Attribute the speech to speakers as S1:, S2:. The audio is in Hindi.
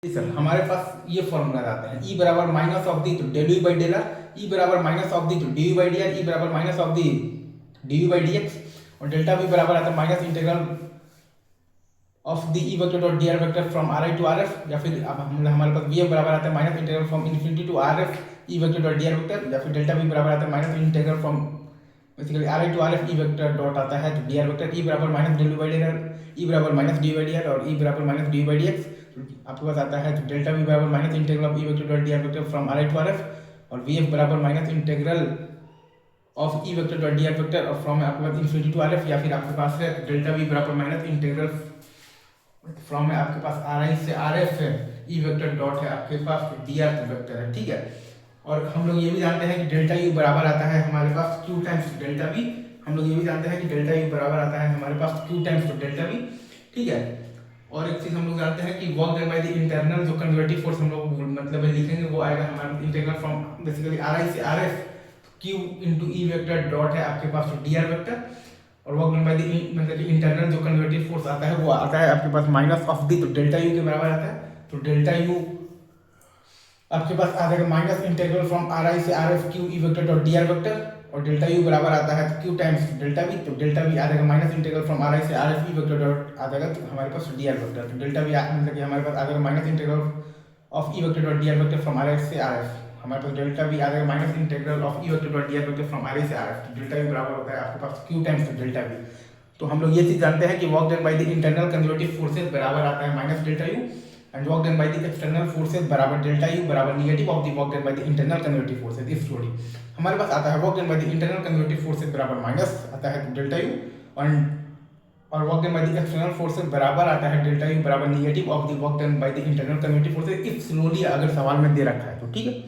S1: जी सर, हमारे पास ये फॉर्मूला आते हैं ई बराबर माइनस ऑफ दी तो del U by del R, E बराबर माइनस ऑफ दी तो D U by D R, E बराबर minus of the D U by D X, और डेल्टा वी बराबर आता है minus integral of the E vector dot D R vector from are I to R F, या फिर अब हमारे पास वी एफ बराबर आता है minus integral from infinity to R F E vector dot D R vector, या फिर डेल्टा वी बराबर आता है minus integral from basically R I to R F E vector dot आता है तो डी आर वेक्टर, ई बराबर minus del U by del R, E बराबर minus D by D R, और ई बराबर minus D by D X. आपके पास आता है तो डेल्टा वी बराबर minus integral of E vector dot D R vector from are I to R F, और वी एफ बराबर minus integral of E vector dot D R vector और फ्रॉम आपके पास इन्फिनिटी टू आर एफ, या फिर आपके पास है डेल्टा वी बराबर माइनस इंटीग्रल फ्रॉम है आपके पास आर आई से आर एफ है ई वेक्टर डॉट है आपके पास डी आर वेक्टर है, ठीक है। और हम लोग ये भी जानते हैं कि डेल्टा यू बराबर आता है हमारे पास क्यू टाइम्स डेल्टा वी, हम लोग ये भी जानते हैं कि डेल्टा यू बराबर आता है हमारे पास क्यू टाइम्स डेल्टा वी, ठीक है। और एक चीज हम लोग जानते हैं कि work done by the internal जो कन्वर्टिव फोर्स हम लोग मतलब लिखेंगे वो आएगा हमारा इंटीग्रल फ्रॉम बेसिकली आर आई से R F Q into E vector dot है आपके पास डी आर वेक्टर, और वर्क डन बाय द मतलब इंटरनल जो कन्वर्टिव फोर्स आता है वो आता है आपके पास माइनस ऑफ दी तो डेल्टा यू के बराबर आता है, तो डेल्टा यू आपके पास आ जाएगा माइनस इंटीग्रल फ्रॉम आर आई से R F q e vector dot D R vector, और डेल्टा यू बराबर आता है क्यू टाइम्स डेल्टा वी, तो डेल्टा वी आ जाएगा माइनस इंटीग्रल फ्रॉम आर आई से R F E vector dot आ जाएगा तो हमारे पास डी आर वेक्टर, तो डेल्टा वी मतलब कि हमारे पास आ जाएगा minus integral of E vector dot D R vector from are आई से आर एफ, हमारे पास डेल्टा वी आ जाएगा minus integral of E vector dot D R vector from are आई से आर एफ, तो डेल्टा वी बराबर होता है आपके पास क्यू टाइम्स डेल्टा वी। तो हम लोग ये चीज जानते हैं कि work done by the internal conservative forces बराबर आता है minus delta U, and work done by the external forces बराबर डेल्टा यू बराबर negative of the work done by the internal conservative forces. इस जोड़ी हमारे पास आता है work done by the internal conservative forces बराबर माइनस आता है डेल्टा यू, और work done by the external forces बराबर आता है डेल्टा यू बराबर negative of the work done by the internal conservative forces. If slowly अगर सवाल में दे रखा है तो ठीक है।